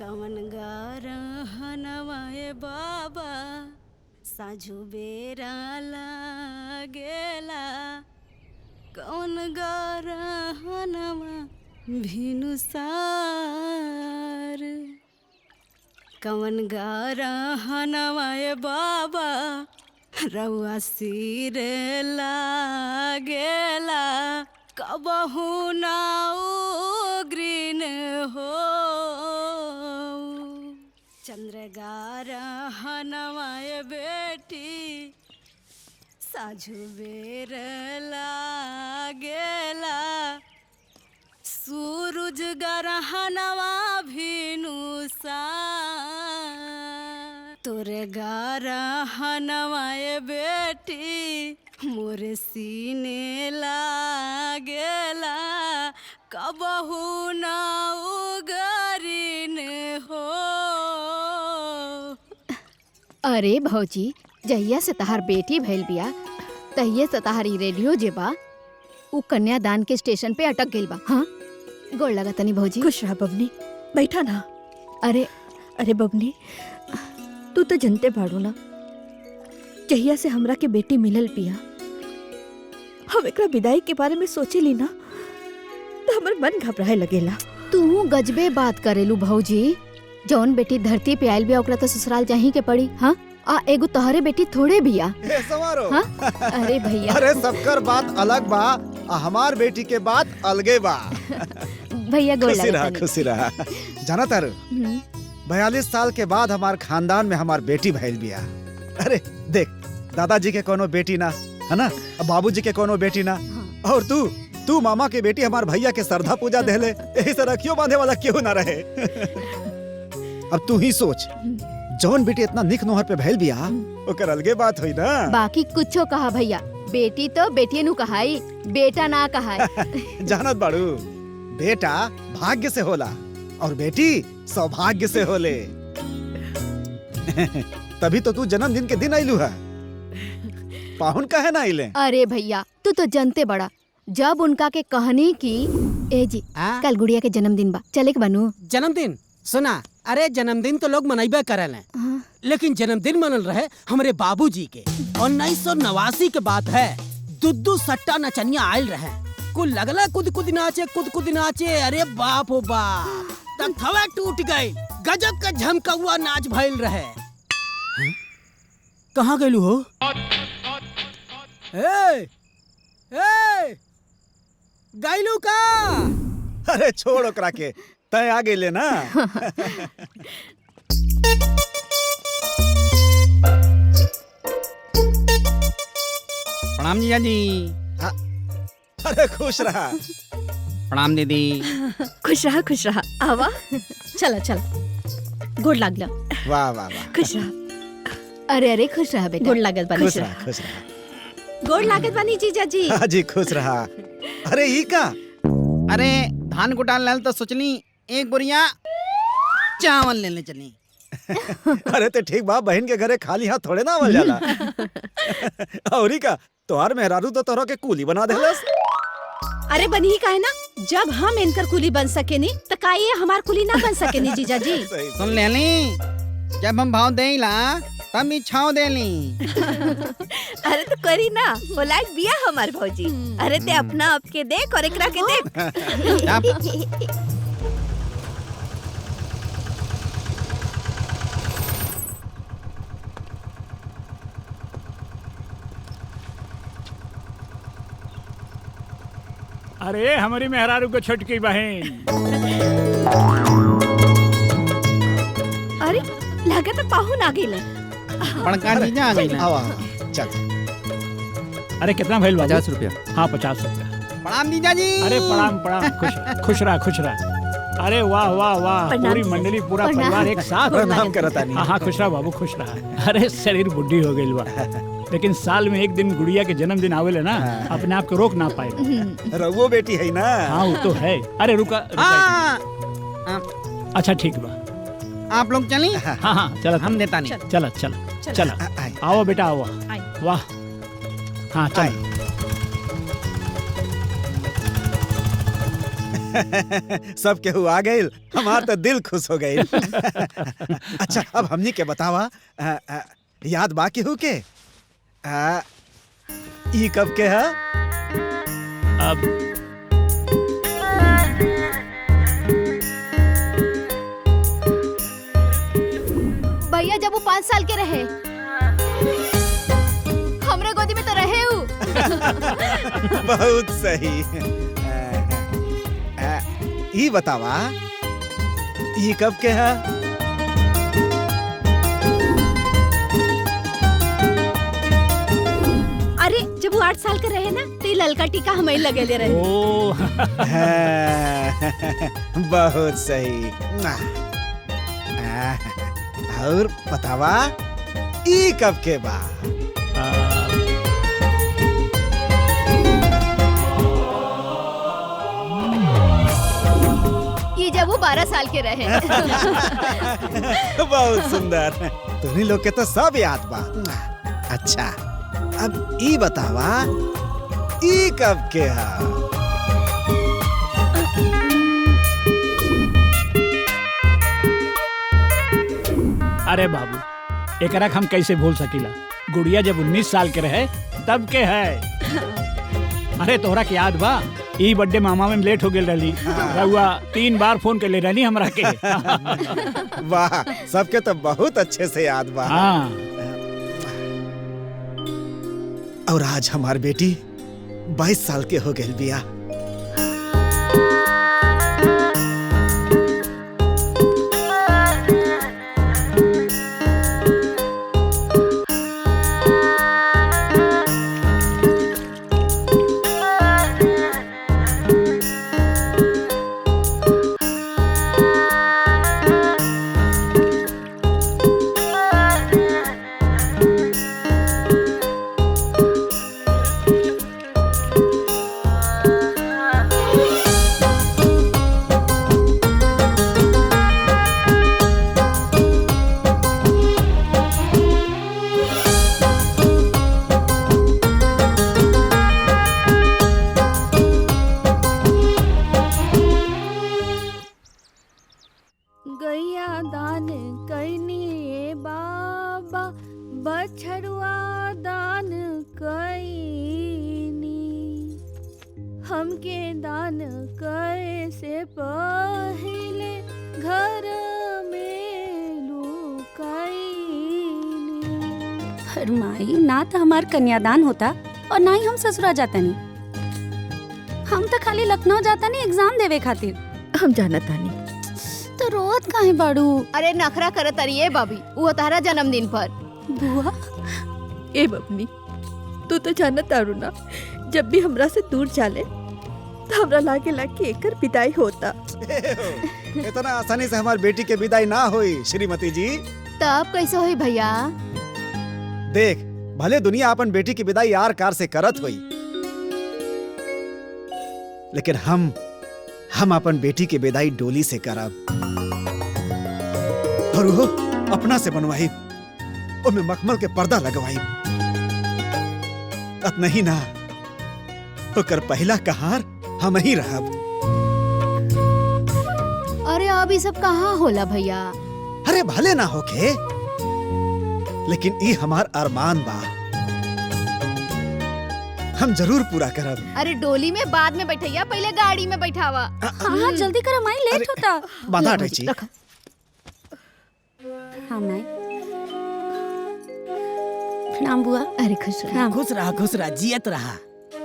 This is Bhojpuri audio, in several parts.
कवन गारहनवाए बाबा साझु बेरा लागेला कवन गारहनवा भिनुसार कवन गारहनवाए बाबा रउआ सिर लागेला कबहू ना उग्रीन हो चंद्रगारहनवाए बेटी साझु बेर लागेला सूरज गरहनवा भिनुसार तोरे गारहनवाए बेटी मोर सीने लागेला कबहू ना उगरीन हो। अरे भौजी जहिया से तहार बेटी भइल बिया तहिए से तहारी रेडियो जे बा उ कन्यादान के स्टेशन पे अटक गइल बा। हाँ गोड़ लगा तनी भौजी। खुश रहा बबनी, बैठा ना। अरे अरे बबनी तू तो जनते बाड़ू ना जहिया से हमरा के बेटी मिलल पिया हम एकरा विदाई के बारे में सोचे ली ना तो हमर मन घबराए लगेला। तू गजबे बात करेलू भौजी। जौन बेटी धरती पे आयल बिया ओकरा तो ससुराल जाही के पड़ी। हाँ आ एगो तोहरे बेटी थोड़े बिया। हाँ? अरे भैया अरे सबकर बात अलग बा हमार बेटी के बात अलगे बा। भैया गोड़ खुशी लगा रहा तनी। खुशी रहा। जाना तारू 42 साल के बाद हमार खानदान में हमार बेटी भइल बिया। अरे देख दादाजी के कोनो बेटी ना है ना, बाबूजी के कोनो बेटी ना, और तू मामा के बेटी हमार भैया के श्रद्धा पूजा देले, यही से रखियो बांधे वाला क्यों ना रहे। अब तू ही सोच जौन बेटी इतना निक नोहर पे भइल बिया ओकर अलगे बात होई ना। बाकी कुछो कहा भैया, बेटी तो बेटिए नु कहाई, बेटा ना कहाई। जानत बाड़ू बेटा भाग्य से होला और बेटी सौभाग्य से होले। तभी तो तू जन्मदिन के दिन आइलू है, पाहुन काहे ना आइले। अरे भैया तू तो जानते बड़ा, जब उनका के कहनी की ए जी कल गुड़िया के जन्मदिन बा चले के बनू। जन्मदिन सुना, अरे जन्मदिन तो लोग मनइबे करल हैं, लेकिन जन्मदिन मनल रहे हमरे बाबूजी के 1989 के बात है। दुद्दू सट्टा नचनिया आयल रहे, कुल लगला कूद कूद नाचे। अरे बाप हो बाप, तब थवा टूट गई, गजब का झमकौआ नाच भइल रहे। कहाँ गइलू हो? ए गइलू का? अरे छोड़ ओकरा के, तय आ गइले ना। प्रणाम जीजा जी। अरे खुश रहा। प्रणाम दीदी। खुश रहा आवा चला चला गोड़ लागला। वाह वाह वाह, खुश रहा। अरे खुश रहा बेटा। गोड़ लागल बानी। खुश रहा खुश रहा। गोड़ लागल बानी जीजा जी। हाँ जी खुश रहा। अरे ई का? अरे धान कुटाल लाल तो सोचली एक बोरिया चावल लेने चली। अरे तो ठीक बा, बहन के घरे खाली हाथ थोड़े ना आवल जाला। और ई का तोहार मेहरारू तो तोहरा के कूली बना देलस। अरे बनी का है ना, जब हम इनकर कुली बन सकेनी तो का ये हमार कुली ना बन सकेनी जीजा जी। सुन ले ली, जब हम भाव देला तब इच्छाओ देली। अरे तो करी ना, वो लायक बिया हमार भौजी। अरे ते अपना आपके देख और एकरा के देख। अरे हमारी मेहरारू को छोटकी बहन। अरे लगा तो पाहुन आ गइले। बड़का जीजा आ गई ना। आवा चल। अरे कितना भइल बाबू? 50 रुपया। हाँ 50 रुपया। प्रणाम जीजा जी। अरे प्रणाम खुश रहा। अरे वाह वाह वाह, पूरी मंडली पूरा परिवार एक साथ प्रणाम करता नहीं। हाँ खुश रहा बाबू खुश रहा। अरे शरीर बुढ़ी हो गई बा, लेकिन साल में एक दिन गुड़िया के जन्मदिन आवेले ना, अपने आप को रोक ना पाए। रघुओ बेटी है ना। हाँ वो तो है। अरे रुका। अच्छा ठीक बा, आप लोग चली। हाँ चलो हम देता नहीं। चला आओ बेटा आओ। वाह हाँ चल। सब केहू आ गइल, हमार तो दिल खुश हो गइल। अच्छा अब हमनी के बतावा, याद बा केहू के? ई कब के है? अब भैया जब वो 5 साल के रहे हमरे गोदी में तो रहे हूँ। बहुत सही। ई बतावा ई कब के है? अरे जब वो 8 साल के रहे ना तो ये ललका टीका हमें लगेले रहे। ओ बहुत सही। और बतावा ई कब के बा? ये जब वो 12 साल के रहे। बहुत सुंदर। तुम्ही लोग के तो सब याद बा। अच्छा अब ई बतावा ई कब के है? अरे बाबू, एकरा हम कैसे भूल सकीला? गुड़िया जब 19 साल के रहे तब के है। अरे तोहरा के याद बा? ई बर्थडे मामा में लेट हो गेल रही, रहुआ 3 बार फोन कर ले रही हमरा के। वाह, सबके तो बहुत अच्छे से याद बा। हाँ। और आज हमार बेटी 22 साल के हो गई बिया। गैया दान कैनी बाबा, बछड़ुआ दान कैनी, हमके दान कैसे पहिले घर में लुकाईनी। हर माई ना तो हमार कन्यादान होता और ना ही हम ससुरा जाता नहीं। हम तो खाली लखनऊ जाता नहीं एग्जाम देवे खातिर। हम जानत तानी। तो रोत काहे बाड़ू? अरे नखरा करत रही बाबी, वो तारा जन्मदिन पर। बुआ ए बबनी, तू तो जानत तारू ना, जब भी हमरा से दूर जाले तो हमरा लागे कि एकर विदाई होता। इतना आसानी से हमार बेटी के विदाई ना होई श्रीमती जी। तब कैसे होई भैया? देख, भले दुनिया अपन बेटी की विदाई यार कार से करत हुई, लेकिन हम अपन बेटी की विदाई डोली से करब। और वो अपना से बनवाई, उनमें मखमल के पर्दा लगवाई। अब नहीं ना, ओकर पहला कहार हम ही रहब। अरे अब ये सब कहाँ होला भैया? अरे भले ना होके, लेकिन ई हमार अरमान बा, हम जरूर पूरा करब। अरे डोली में बाद में बैठैया, पहले गाड़ी में बैठावा। हाँ जल्दी करो माई, लेट होता। बांधा अटैची। हाँ माई। प्रणाम बुआ। अरे खुश रह। खुश रहा जियत रहा।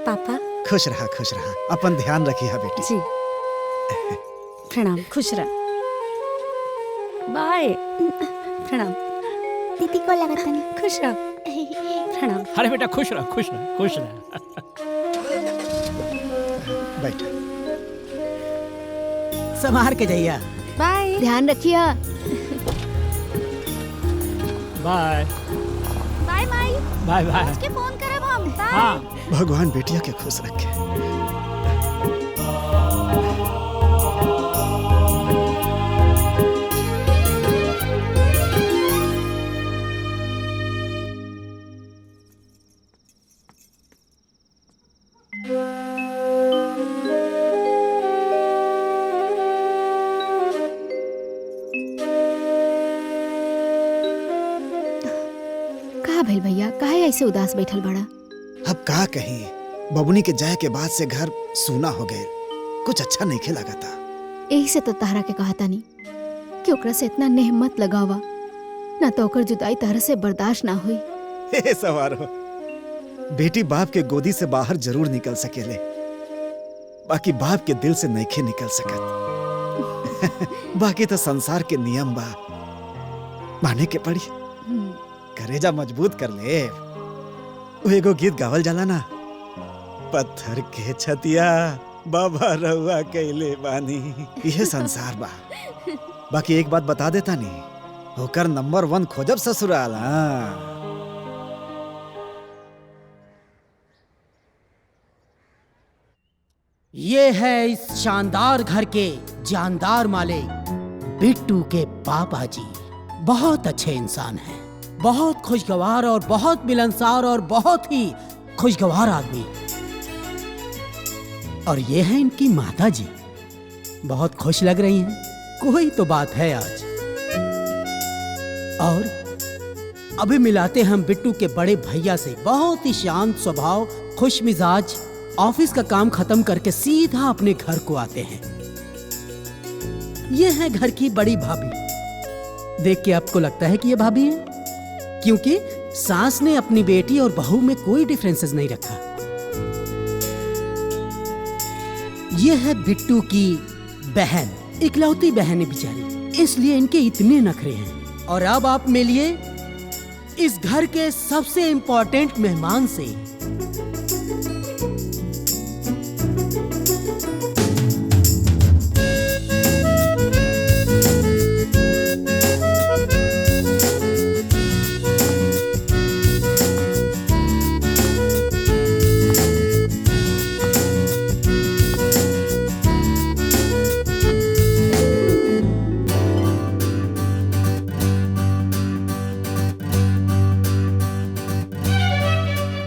पापा खुश रहा अपन ध्यान रखी है बेटी। जी प्रणाम। खुश रह। बाय। प्रणाम। दीदी को लगा था नहीं। खुश रह। प्रणाम। अरे बेटा खुश रह, खुश रह, खुश रह। बैठ। संभार के जाइया। बाय। ध्यान रखिया। बाय बाय माई। Bye bye. के फोन करब हम। बाय। हाँ भगवान बेटिया के खुश रखे। कहा भइल भैया, काहे ऐसे उदास बैठल बड़ा? अब का कही, बबुनी के जाए के बाद से घर सूना हो गए, कुछ अच्छा नहीं लगा था। यही से तो तहरा के कहता नहीं कि ओकरा से इतना नेह मत लगावा, ना तो ओकर जुदाई तहरा से बर्दाश्त ना हुई। हे सवारो, बेटी बाप के गोदी से बाहर जरूर निकल सकेले, बाकी बाप के दिल से नहीं निकल सकत। बाकी तो संसार के नियम बा, माने के पड़ी। करेजा मजबूत कर ले। वो एगो गीत गावल जाला ना, पत्थर के छतिया बाबा रहुआ कैले बानी, यह संसार बा। बाकी एक बात बता देता नहीं, होकर नंबर 1 खोजब ससुराल। हाँ, ये है इस शानदार घर के जानदार मालिक बिट्टू के पापा जी। बहुत अच्छे इंसान हैं, बहुत खुशगवार और बहुत मिलनसार और बहुत ही खुशगवार आदमी। और ये है इनकी माता जी, बहुत खुश लग रही हैं। कोई तो बात है आज। और अभी मिलाते हम बिट्टू के बड़े भैया से, बहुत ही शांत स्वभाव, खुश मिजाज, ऑफिस का काम खत्म करके सीधा अपने घर को आते हैं। ये है घर की बड़ी भाभी। देख के आपको लगता है कि ये भाभी है, क्योंकि सास ने अपनी बेटी और बहू में कोई डिफरेंसेस नहीं रखा। ये है बिट्टू की बहन, इकलौती बहन है बेचारी, इसलिए इनके इतने नखरे हैं। और अब आप मिलिए इस घर के सबसे इंपॉर्टेंट मेहमान से।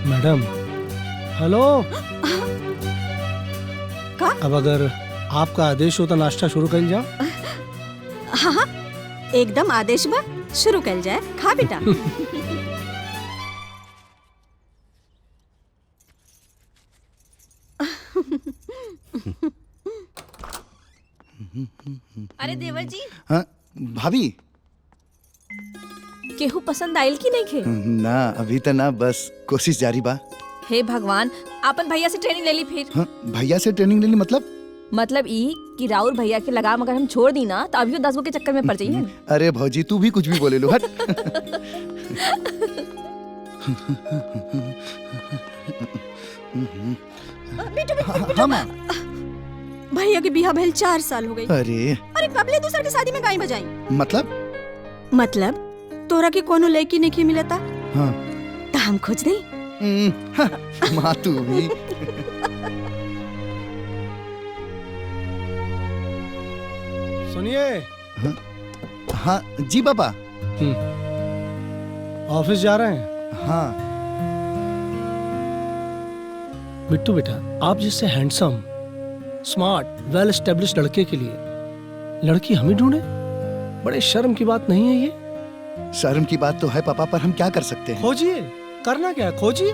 Madam, hello. का? अब अगर आपका आदेश हो तो नाश्ता शुरू कर जाओ। हाँ हाँ, एकदम आदेश बा, शुरू कर जाए। खा बेटा। अरे देवर जी, हाँ भाभी, केहू पसंद आयल की नहीं खे? ना अभी तो ना, बस कोशिश जारी बा। हे भगवान, आपन भैया से ट्रेनिंग ले ली फिर। हाँ, भैया से ट्रेनिंग ले ली मतलब ई कि राउर भैया के लगाम अगर हम छोड़ दी ना तो अभी 10 गो के चक्कर में पड़ जाइए। अरे भौजी, तू भी कुछ भी बोले लो। हट। हाँ माँ। भैया के बिहा भइल 4 साल हो गई। अरे कबले दूसरे के शादी में गाय बजाई? मतलब तोरा के कोनो लड़की नहीं मिलता? हाँ। तो हम खोज दे। माँ तू भी। सुनिए। हाँ जी पापा। ऑफिस जा रहे हैं? हाँ। बिट्टू बेटा, आप जिससे हैंडसम, स्मार्ट, वेल एस्टेब्लिश्ड लड़के के लिए लड़की हम ही ढूंढे? बड़े शर्म की बात नहीं है ये? शर्म की बात तो है पापा, पर हम क्या कर सकते हैं? खोजिए। करना क्या है, खोजिए।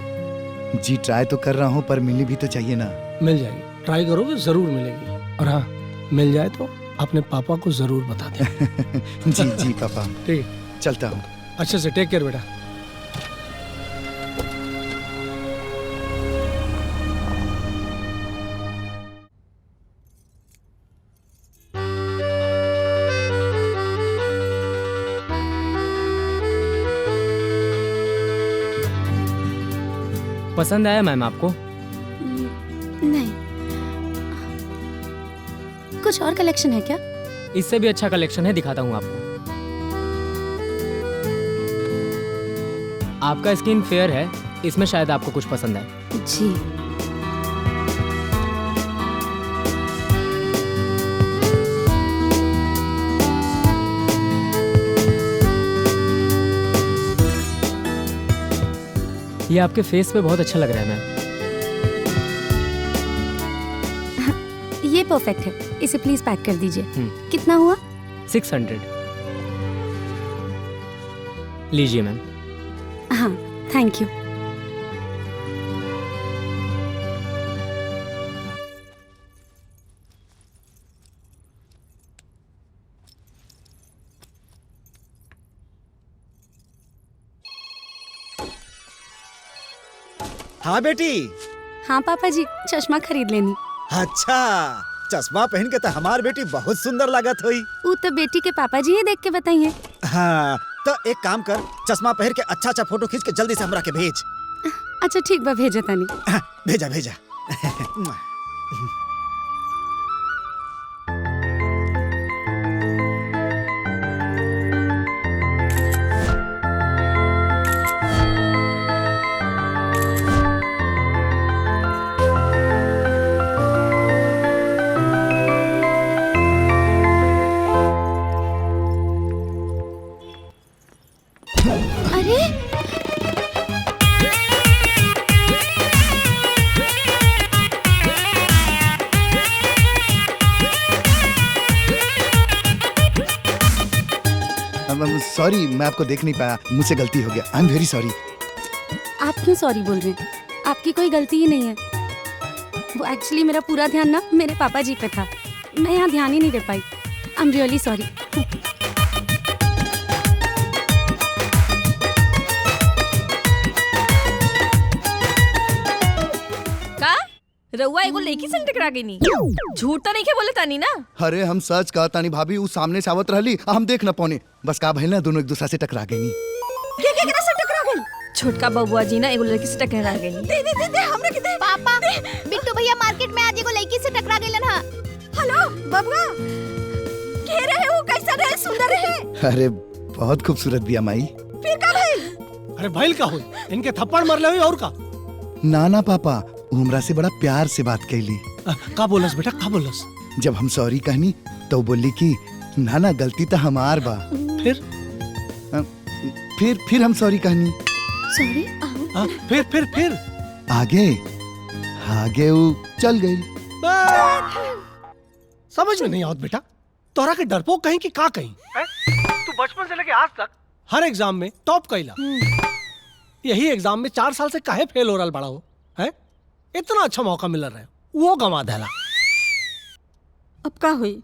जी ट्राई तो कर रहा हूँ, पर मिलनी भी तो चाहिए ना। मिल जाएगी, ट्राई करोगे जरूर मिलेगी। और हाँ, मिल जाए तो अपने पापा को जरूर बता दें। जी जी पापा। ठीक, चलता हूँ। अच्छे से टेक केयर बेटा। पसंद आया मैम आपको? नहीं। कुछ और कलेक्शन है क्या? इससे भी अच्छा कलेक्शन है, दिखाता हूँ आपको। आपका स्किन फेयर है, इसमें शायद आपको कुछ पसंद आए। जी। ये आपके फेस पे बहुत अच्छा लग रहा है मैम। ये परफेक्ट है, इसे प्लीज पैक कर दीजिए। कितना हुआ? 600। लीजिए मैम। हाँ। Thank you. हाँ बेटी। हाँ पापा जी, चश्मा खरीद लेनी। अच्छा, चश्मा पहन के तो हमार बेटी बहुत सुंदर लागत हुई। वो तो बेटी के पापा जी ही देख के बताइए। हाँ, तो एक काम कर, चश्मा पहन के अच्छा फोटो खींच के जल्दी से हमरा के भेज। अच्छा ठीक बा, भेजा तनी। भेजा भेजा। अरे सॉरी, मैं आपको देख नहीं पाया, मुझसे गलती हो गया। I am very sorry. आप क्यों सॉरी बोल रहे हैं? आपकी कोई गलती ही नहीं है। वो एक्चुअली मेरा पूरा ध्यान ना मेरे पापा जी पे था, मैं यहाँ ध्यान ही नहीं दे पाई। I am really sorry. का रउआ एगो लड़की से टकरा गई नी? झूठ तो नहीं के बोले तानी ना? अरे हम सच कहा तानी भाभी, वो सामने से आवत रहली, हम देख न पौने, बस का भइल ना, दोनों एक दूसरा से टकरा गई। केकरा से टकरा गई? छोटका बबुआ जी ना एगो लड़की से टकरा गई। दे हमरा के दे। पापा, बिट्टू भैया मार्केट में आज एगो लड़की से टकरा गइलन हा। हेलो बबुआ, के रहे वो? कैसा रहे? सुंदर रहे? अरे बहुत खूबसूरत बिया माई। फिर का भइल? अरे भइल का हुई? इनके थप्पड़ मर ले और का? ना ना पापा, हमरा से बड़ा प्यार से बात कैली। का बोलस बेटा, का बोलस? जब हम सॉरी कहनी तो बोली कि ना ना गलती तो हमार बा। फिर हम सॉरी कहनी। सॉरी? फिर आगे वो चल गई। समझ में नहीं आवत बेटा, तोरा के डरपोक कहीं कि का कहीं? तू बचपन से लेके आज तक हर एग्जाम में टॉप कैला, यही एग्जाम में 4 साल से काहे फेल हो रहा बड़ा हो है? इतना अच्छा मौका मिल रहा है, वो गंवा देला। अब का हुई?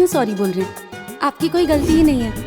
सॉरी बोल रहे हैं, आपकी कोई गलती ही नहीं है।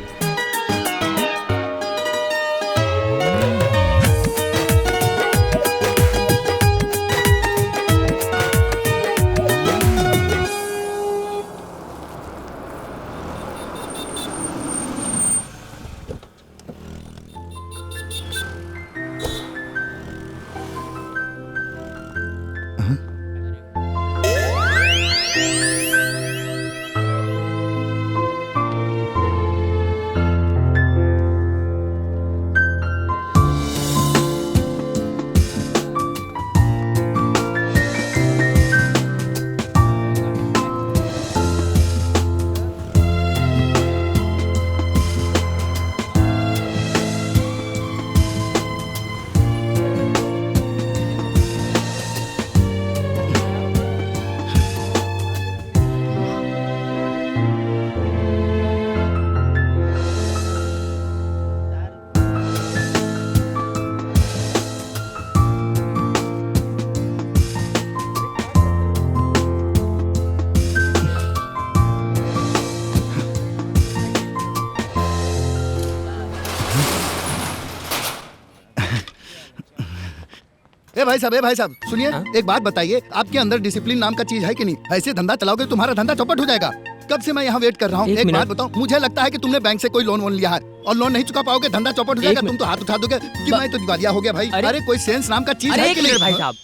ए भाई साहब सुनिए, एक बात बताइए, आपके अंदर डिसिप्लिन नाम का चीज है कि नहीं? ऐसे धंधा चलाओगे तुम्हारा धंधा चौपट हो जाएगा। कब से मैं यहाँ वेट कर रहा हूँ। एक एक मिनट। बात बताओ, मुझे लगता है कि तुमने बैंक से कोई लोन लिया है और लोन नहीं चुका पाओगे, धंधा चौपट हो जाएगा, तुम तो हाथ उठा दोगे कि मैं तो दिवालिया हो गया भाई। अरे कोई सेंस नाम का चीज अरे है एक कि नहीं? मिनट भाई साहब,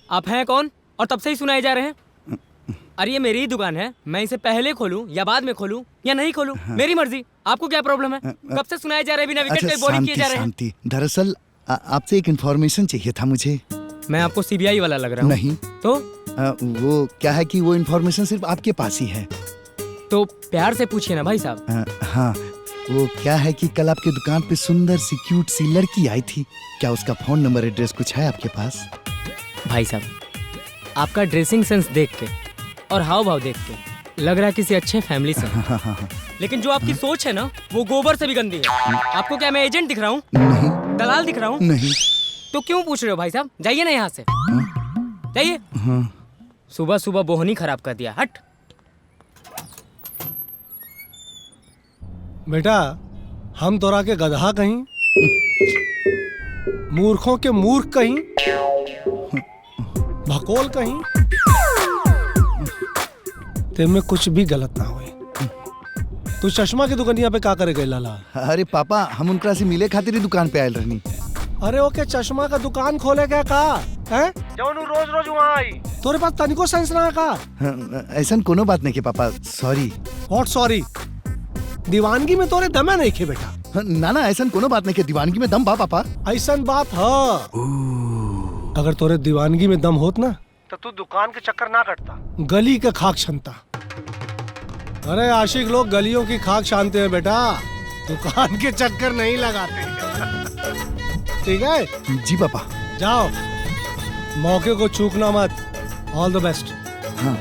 आप हैं कौन और तब से ही सुनाए जा रहे हैं? अरे ये मेरी ही दुकान है, मैं इसे पहले खोलूं या बाद में खोलूं या नहीं खोलूं, मेरी मर्जी। आपको क्या प्रॉब्लम है? कब से सुनाए जा रहे हैं बिना विकेट के बॉलिंग किए जा रहे हैं? शांति। दरअसल आपसे एक इन्फॉर्मेशन चाहिए था मुझे। मैं आपको सीबीआई वाला लग रहा हूँ? नहीं तो वो क्या है कि वो इन्फॉर्मेशन सिर्फ आपके पास ही है। तो प्यार से पूछिए ना भाई साहब। हाँ, वो क्या है कि कल आपके दुकान पे सुंदर सी क्यूट सी लड़की आई थी, क्या उसका फोन नंबर एड्रेस कुछ है आपके पास? भाई साहब, आपका ड्रेसिंग सेंस देख के और हाव भाव देख के लग रहा है किसी अच्छे फैमिली से। लेकिन जो आपकी सोच है ना, वो गोबर से भी गंदी है। आपको क्या मैं एजेंट दिख रहा हूँ? नहीं। दलाल दिख रहा हूँ? नहीं। तो क्यों पूछ रहे हो भाई साहब? जाइए ना यहाँ से, जाइए। सुबह सुबह बोहनी खराब कर दिया, हट। बेटा, हम तोरा के गधा कहीं, मूर्खों के मूर्ख कहीं, भकोल कहीं, तेमें कुछ भी गलत ना हुई। तू चश्मा की दुकानिया पे का करे गए लाला? अरे पापा, हम उनका से मिले खातिर ही दुकान पे आयल रहनी। अरे ओके, चश्मा का दुकान खोले क्या का है? जौन रोज रोज वहाँ आई, तोरे पास तनिको सेंस ना है का? ऐसा कोनो बात नहीं के पापा, सॉरी। What sorry? दीवानगी में तोरे दम है नहीं के बेटा? ना ना, ऐसा कोनो बात नहीं के, दीवानगी में दम बा पापा। ऐसा बात है। अगर तोरे दीवानगी में दम होत ना तो तू दुकान के चक्कर ना कटता, गली के खाक छानता। अरे आशिक लोग गलियों की खाक छानते हैं बेटा, दुकान के चक्कर नहीं लगाते। ठीक है जी पापा। जाओ, मौके को चूकना मत। ऑल द बेस्ट। हाँ।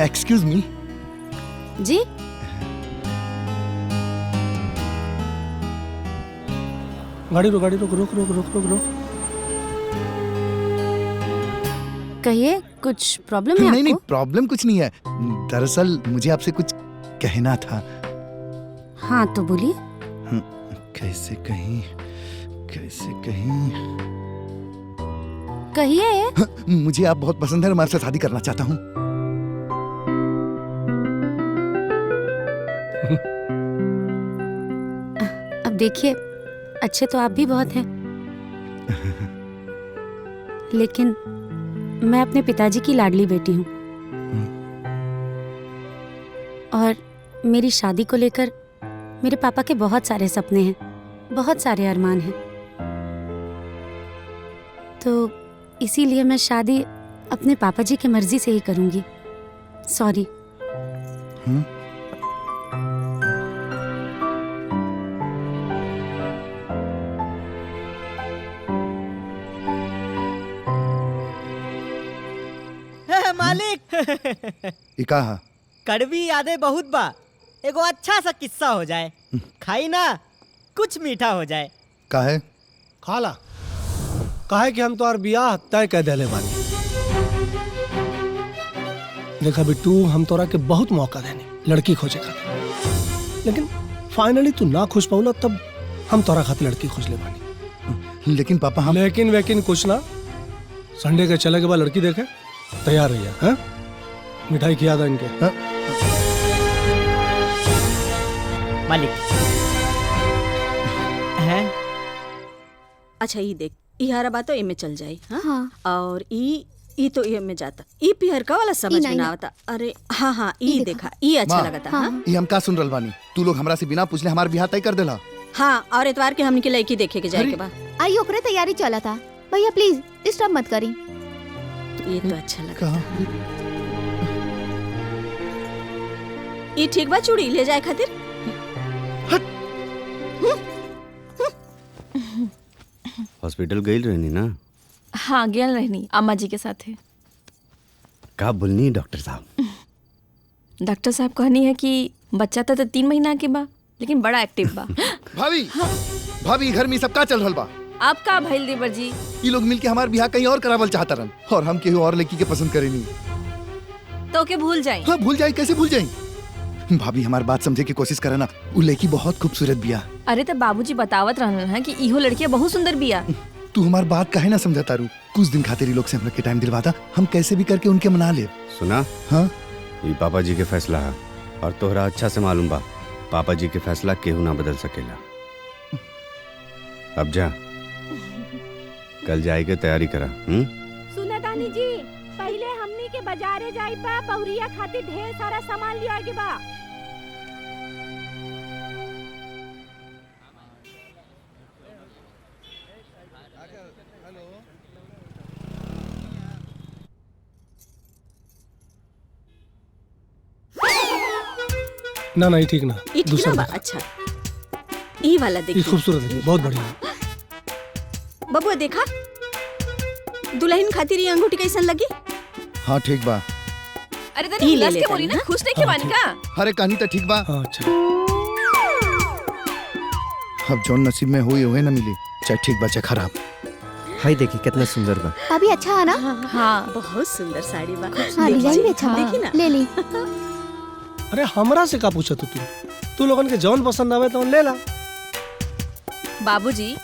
Excuse me. जी? गाड़ी रुक, गाड़ी रुक, रुक रुक रुक रुक रुक। कहिए, कुछ प्रॉब्लम है नहीं नहीं, आपको? प्रॉब्लम कुछ नहीं है। दरअसल मुझे आपसे कुछ कहना था। हाँ तो बोलिए। कैसे कहीं, कैसे कहीं। कहिए। मुझे आप बहुत पसंद है और मैं आपसे शादी करना चाहता हूँ। अब देखिए, अच्छे तो आप भी बहुत हैं, लेकिन मैं अपने पिताजी की लाडली बेटी हूँ और मेरी शादी को लेकर मेरे पापा के बहुत सारे सपने हैं, बहुत सारे अरमान हैं। तो इसीलिए मैं शादी अपने पापा जी की मर्जी से ही करूँगी। सॉरी। मालिक ई कहा? कड़वी यादें बहुत बा, एगो अच्छा सा किस्सा हो जाए, खाई ना, कुछ मीठा हो जाए। काहे? खाला काहे कि हम तोहर बियाह तय कह देले बानी। देखा बिट्टू, हम तोरा के बहुत मौका देनी लड़की खोजे खातिर, लेकिन फाइनली तू ना खुश पौला, तब हम तोरा खातिर लड़की खोज ले बानी। लेकिन पापा हम लेकिन कुछ ना, संडे के चले के बाद लड़की देखे तैयार रहिए। हाँ, मिठाई खिया दो इनके। हाँ? मालिक हैं? अच्छा ये देख, ई हरा बात तो एमे चल जाई। हाँ? और ई तो ये में जाता, ई पियर का वाला समझ में ना आता। अरे हाँ हाँ, ई देखा, ई अच्छा लगता। हाँ? ई हम का सुन रहल बानी? तू लोग हमरा से बिना पूछले हमार बियाह तय कर देला। हाँ, और इतवार के हमनी के लड़की देखे के जाए के बा। आई ओकरे तैयारी चला था। भैया प्लीज डिस्टर्ब मत करी। तो ये तो अच्छा लगा। ये ठीक बा चूड़ी ले जाए खातिर? हॉस्पिटल गई रहनी ना? हाँ गेल रहनी, अम्मा जी के साथ है। का बोलनी डॉक्टर साहब? डॉक्टर साहब कहनी है कि बच्चा तो 3 महीना के बा लेकिन बड़ा एक्टिव बा। भाभी भाभी घर में सब का चल रहल बा? आप का भइल देवर जी? ये लोग मिलके हमार बियाह कहीं और करावल चाहता रन और हम केहू और लड़की के पसंद करेनी। तो के भूल जाए? हाँ भूल जाए, कैसे भूल जाए? भाभी हमारी बात समझे की कोशिश करे ना, वो लड़की बहुत खूबसूरत बिया। अरे तो बाबूजी बतावत रहन है कि इहो लड़कियां बहुत सुंदर बिया। तू हमारी बात काहे ना समझा तारू? कुछ दिन खातिर लोग से हम लोग के टाइम दिलवाता, हम कैसे भी करके उनके मना ले। सुना? हाँ ये पापा जी के फैसला है और तोहरा अच्छा से मालूम बा पापा जी के फैसला केहू ना बदल सकेला। अब जा, कल जाए के तैयारी करा। सुना दानी जी, पहले हमनी के बाजारे जाई बा, बहुरिया खातिर ढेर सारा सामान लिया के बा। ना नहीं ठीक ना, ये ठीक ना बा? अच्छा ई वाला ये देखिए, खूबसूरत है, बहुत बढ़िया। बबुआ देखा दुल्हन खातिर ये अंगूठी कैसन लगी? हाँ ठीक बा। अरे तनी उल्लास के बोली ना, खुश नहीं के बानी का? अरे कहानी तो ठीक बा। अच्छा अब जौन नसीब में हुई हुए ना मिली, चाहे ठीक बा चाहे खराब। हाय देखी कितना सुंदर बा। अभी अच्छा है ना? हाँ बहुत सुंदर साड़ी बा। हाँ डिजाइन भी अच्छा देखी ना, ले ली। अरे हमरा से का पूछा तू लोगन के जौन पसंद आवे तो ले ला। बाबूजी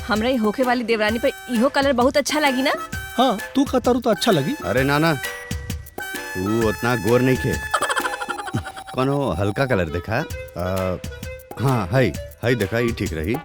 हमरा ये होके वाली देवरानी पे इहो कलर बहुत अच्छा लगी ना? हाँ तू कहता तो अच्छा लगी। अरे नाना, तू उतना गोर नहीं खे, कोनो हल्का कलर देखा। हाँ हाय देखा, ये ठीक रही।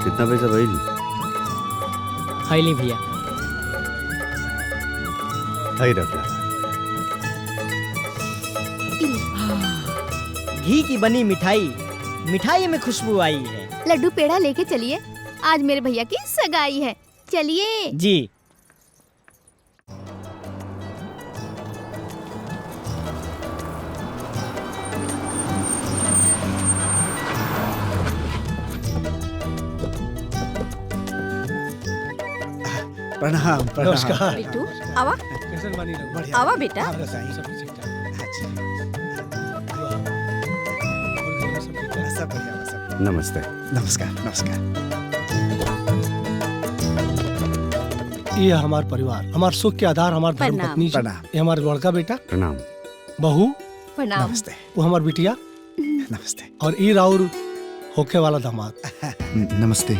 कितना पैसा भाई? हाई ली भैया। हाई रख ला। घी की बनी मिठाई, मिठाई में खुशबू आई है। लड्डू पेड़ा लेके चलिए, आज मेरे भैया की सगाई है। चलिए जी। प्रणाम प्रणाम। नमस्कार। बिट्टू आवा, कैसन बानी रहो? बढ़िया। आवा बेटा। आप बताइए। सब ठीक ठाक। अच्छा, सब ठीक ठाक। सब बढ़िया बा, सब। नमस्ते। नमस्कार नमस्कार। ये हमार परिवार, हमार सुख के आधार, हमार धर्म प्रणाम। पत्नी जी, प्रणाम। ये हमार लड़का बेटा, प्रणाम। बहू, प्रणाम। नमस्ते वो हमार बिटिया, नमस्ते। और ई राउर होके वाला दामाद। नमस्ते।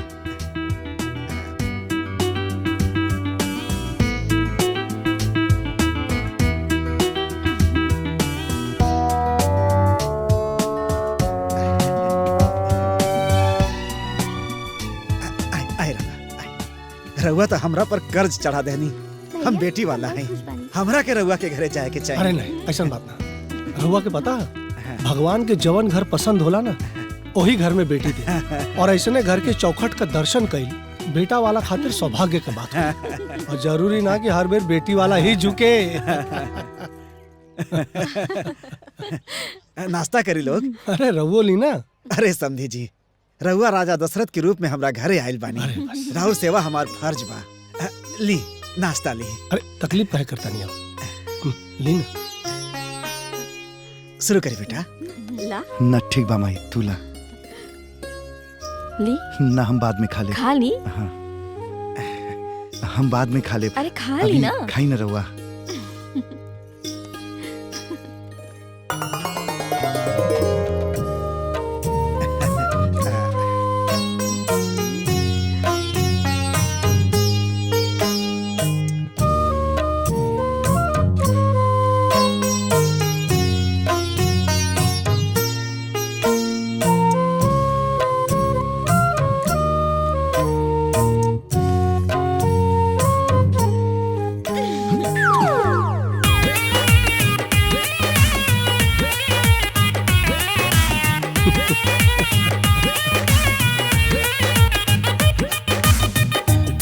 रउआ तो हमरा पर कर्ज चढ़ा देनी। हम बेटी वाला हैं, हमरा के रउआ के घरे जाए के चाहिए। अरे नहीं, ऐसा बात ना। रहुआ के पता है, भगवान के जवन घर पसंद होला ना, वही घर में बेटी दे। और ऐसे घर के चौखट का दर्शन कईल बेटा वाला खातिर सौभाग्य का बात है। और जरूरी ना कि हर बेर बेटी वाला ही झुके। नाश्ता करी लोग। अरे रहुओ ली ना। अरे समधी जी, रउआ राजा दशरथ के रूप में हमरा घरे आयल बानी। राहुल सेवा हमार फर्ज बा। ली नाश्ता ली। अरे तकलीफ काहे करता नहीं आप? ली ना। शुरू करी बेटा। ला ना ठीक बा माई, तू ला। ली ना हम बाद में खा ले। खा ली। हाँ हम बाद में खा ले। अरे खा ली ना। खाई ना रहुआ।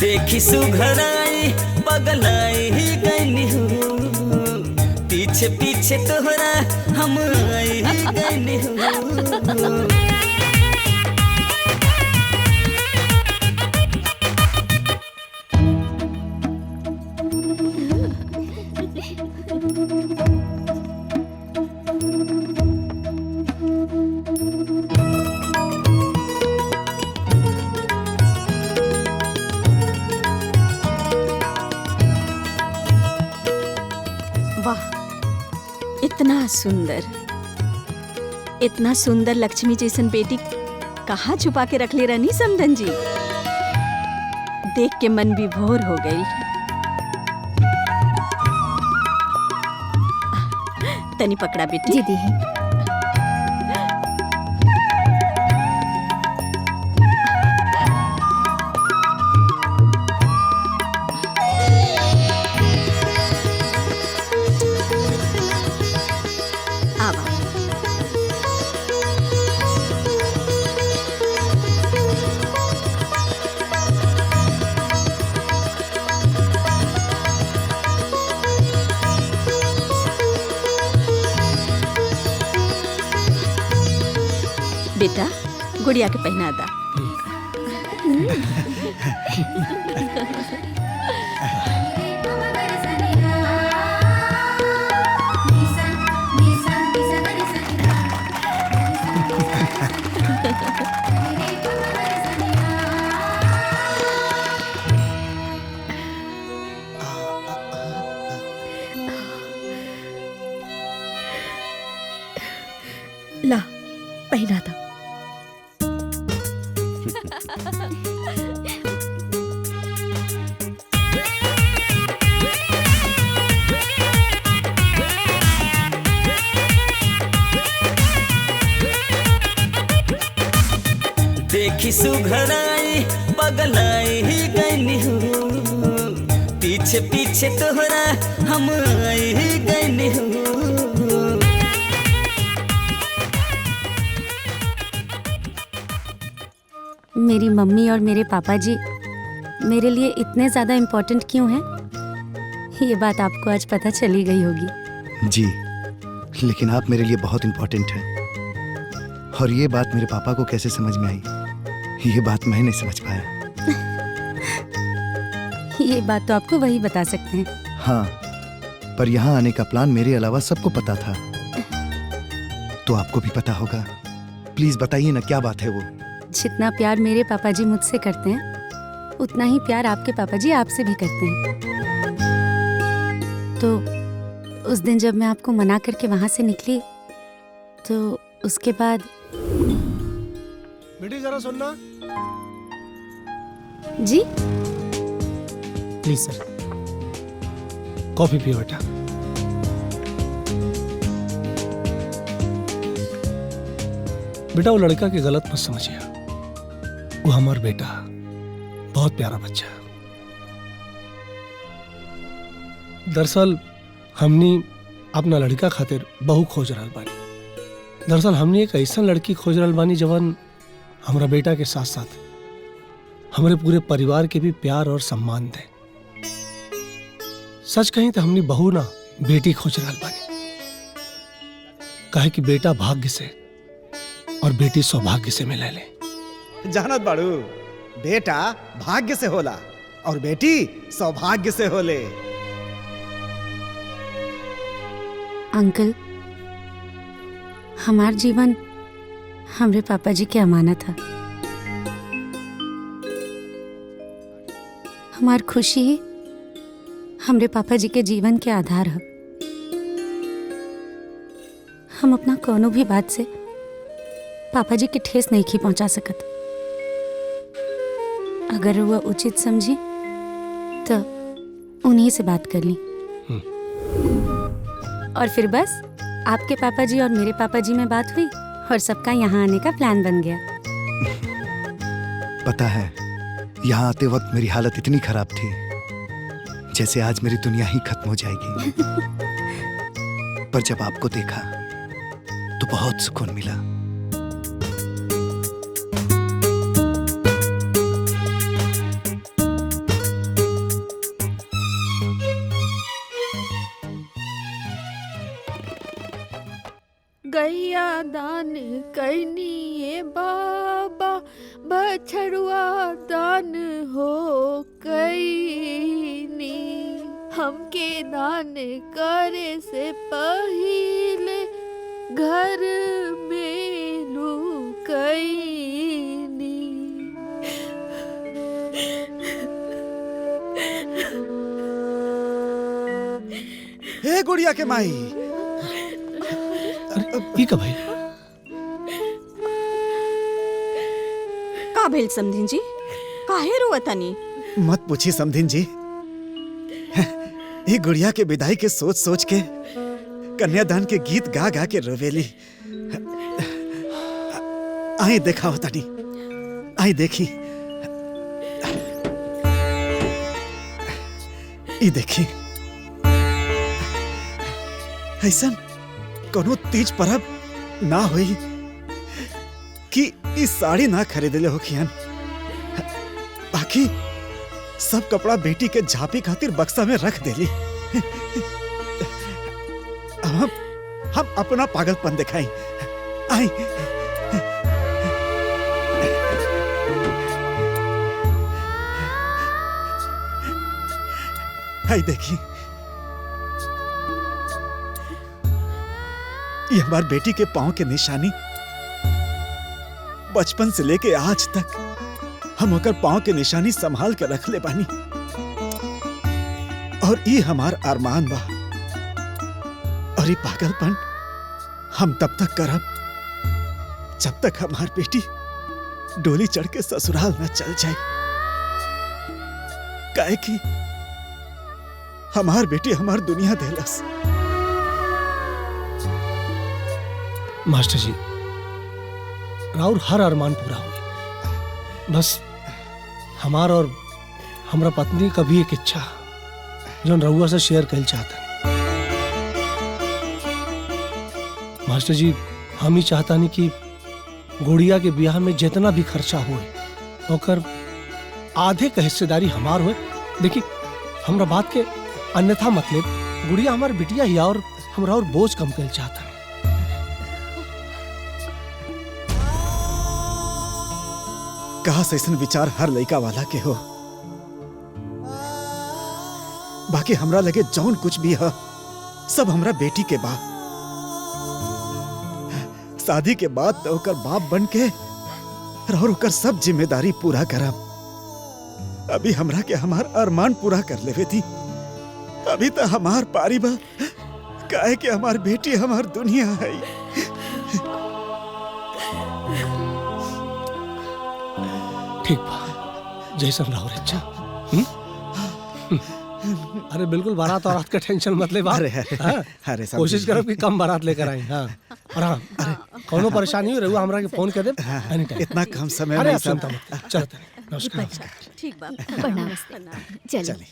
देखी सुघराई पगलाई ही गईनी हूँ, पीछे पीछे तोहरा हम आई ही गईनी हूँ। वाह, इतना सुंदर लक्ष्मी जैसन बेटी कहाँ छुपा के रख ले रहनी समधन जी। देख के मन विभोर हो गई। तनी पकड़ा बेटी। जी दी। बेटा गुड़िया के पहना दा। ला पहना था। देखी सुघराई पगलाई ही गईनी हूँ, पीछे पीछे तोहरा हम आई ही गईनी हूँ। मेरी मम्मी और मेरे पापा जी मेरे लिए इतने ज़्यादा इम्पोर्टेंट क्यों हैं, ये बात आपको आज पता चली गई होगी। जी, लेकिन आप मेरे लिए बहुत इम्पोर्टेंट हैं। और ये बात मेरे पापा को कैसे समझ में आई, ये बात मैं नहीं समझ पाया। ये बात तो आपको वही बता सकते हैं। हाँ, पर यहाँ आने का प्लान मेरे अलावा सबको पता था, तो आपको भी पता होगा। प्लीज बताइए ना, क्या बात है वो? जितना प्यार मेरे पापा जी मुझसे करते हैं, उतना ही प्यार आपके पापा जी आपसे भी करते हैं। तो उस दिन जब मैं आपको मना करके वहां से निकली, तो उसके बाद बेटी जरा सुनना। जी प्लीज सर, कॉफी पियो बेटा। बेटा वो लड़का की गलत मत समझिए, वो हमारा बेटा, बहुत प्यारा बच्चा। दरअसल हमनी अपना लड़का खातिर बहू खोज रहल बानी। दरअसल हमने एक ऐसा लड़की खोज रहल बानी जवन हमारा बेटा के साथ साथ हमारे पूरे परिवार के भी प्यार और सम्मान दे। सच कहीं तो हमने बहू ना बेटी खोज रहल बानी, काहे कि बेटा भाग्य से और बेटी सौभाग्य से मिले ले। जानत बाड़ू, बेटा भाग्य से होला और बेटी सौभाग्य से होले। अंकल, हमार जीवन हमरे पापा जी के अमानत है। हमार खुशी ही हमरे पापा जी के जीवन के आधार है। हम अपना कोनो भी बात से पापा जी की ठेस नहीं की पहुंचा सकत। अगर वह उचित समझी तो उन्हीं से बात कर ली, और फिर बस आपके पापा जी और मेरे पापा जी में बात हुई और सबका यहाँ आने का प्लान बन गया। पता है, यहाँ आते वक्त मेरी हालत इतनी खराब थी जैसे आज मेरी दुनिया ही खत्म हो जाएगी। पर जब आपको देखा तो बहुत सुकून मिला। गईनी बाबा बछड़ुआ दान हो गईनी हमके दान करे से पहिले घर में लुकईनी। हे गुड़िया के माई ठीक है भाई। का भेल समधिन जी, काहे रोवतानी? मत पूछी समधिन जी, ये गुड़िया के विदाई के सोच सोच के कन्यादान के गीत गा गा के रोवेली। आई देखा हो तनी, आई देखी, ई देखी, ऐसा कोनो तीज परब ना होई कि इस साड़ी ना खरीदले हो खियान। बाकी सब कपड़ा बेटी के झापी खातिर बक्सा में रख देली। हम अपना पागलपन दिखाई। आई आई देखी, ये हमार बेटी के पांव के निशानी। बचपन से लेके आज तक हम ओकर पांव के निशानी संभाल के रख ले बानी, और ये हमार अरमान बा। और ये पागलपन हम तब तक करब जब तक हमार बेटी डोली चढ़ के ससुराल न चल जाए। काहे कि हमार बेटी हमार दुनिया देलस। मास्टर जी, राउर हर अरमान पूरा हुई। बस हमार और हमरा पत्नी का भी एक इच्छा जो रउआ से शेयर कर चाहता। मास्टर जी, हम ही चाहता नहीं कि गुड़िया के ब्याह में जितना भी खर्चा होए ओकर आधे का हिस्सेदारी हमार होए। देखिए, हमरा बात के अन्यथा मतलब, गुड़िया हमार बिटिया ही और हमरा और बोझ कम कर चाहता। कहा ऐसन विचार हर लड़का वाला के हो। बाकी हमरा लगे जौन कुछ भी है सब हमरा बेटी के बा। शादी के बाद तो ओकर बाप बन के और ओकर सब जिम्मेदारी पूरा करब। अभी हमरा के हमार अरमान पूरा कर लेवे थी। अभी तो हमार पारी बा, काहे कि हमार बेटी हमार दुनिया है। ठीक बा, जैसन रहो इच्छा। अरे बिल्कुल, बारात और रात का टेंशन मत ले। अरे कोशिश करो कि कम बारात लेकर आए। हाँ, और हाँ, कोनो परेशानी हो रही हमरा के फोन कर दे। इतना कम समय में में सब चलते। नमस्कार। ठीक बा, प्रणाम। चलिए।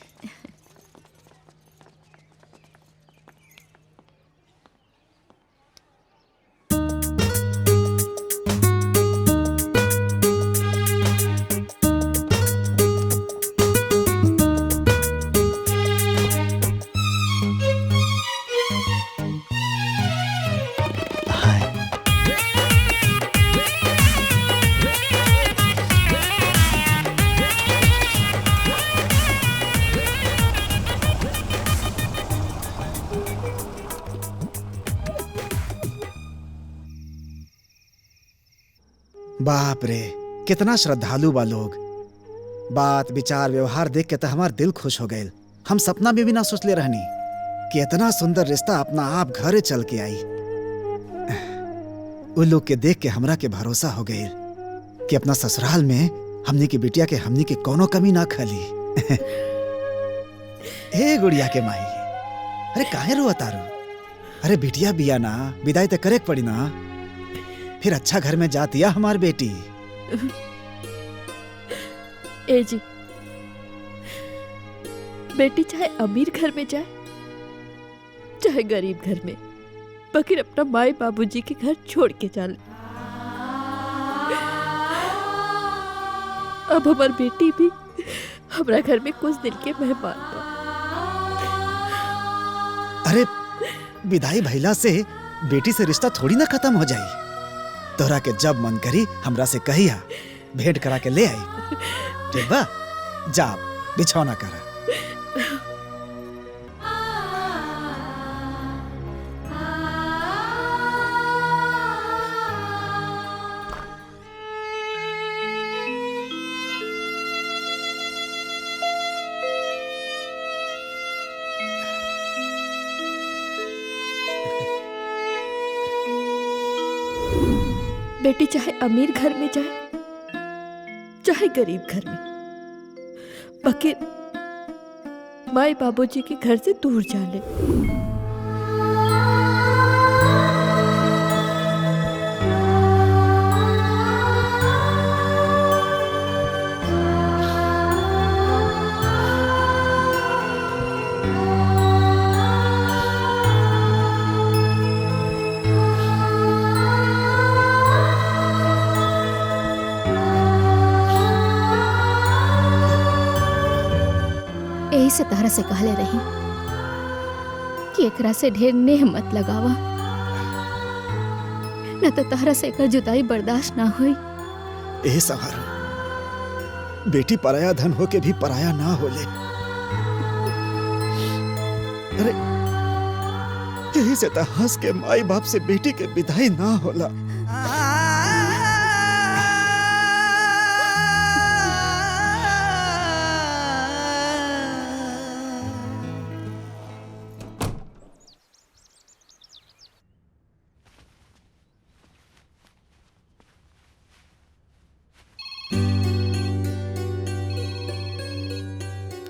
बाप रे, कितना श्रद्धालु बा लोग। बात विचार व्यवहार देख के तो हमार दिल खुश हो गए। हम सपना में भी ना सोच ले रहनी कि इतना सुंदर रिश्ता अपना आप घरे चल के आई। उन लोग के देख के हमरा के भरोसा हो गए कि अपना ससुराल में हमनी की बिटिया के हमनी की कोनो कमी ना खली। हे गुड़िया के माई, अरे काहे रो तारू? अरे बिटिया बिया ना, विदाई तो करे पड़ी ना। फिर अच्छा घर में जाती है हमार बेटी। ए जी, बेटी चाहे अमीर घर में जाए चाहे गरीब घर में, बकिर अपना माए बाबूजी के घर छोड़ के चल। अब हमार बेटी भी हमारा घर में कुछ दिन के मेहमान बा। अरे विदाई भइला से बेटी से रिश्ता थोड़ी ना खत्म हो जाई। तोरा के जब मन करी हमरा से कहिया, भेंट करा के ले आई। ठीक बा? जा बिछौना करा। बेटी चाहे अमीर घर में जाए चाहे गरीब घर में, बाकी माई बाबूजी के घर से दूर जाले। यही से तारा से कहले रही कि एकरा से ढेर नेह मत लगावा, न तो तारा से एकर जुदाई बर्दाश्त ना होई। ए सवार, बेटी पराया धन हो के भी पराया ना होले। अरे यही से तो हंस के माई बाप से बेटी के विदाई ना होला।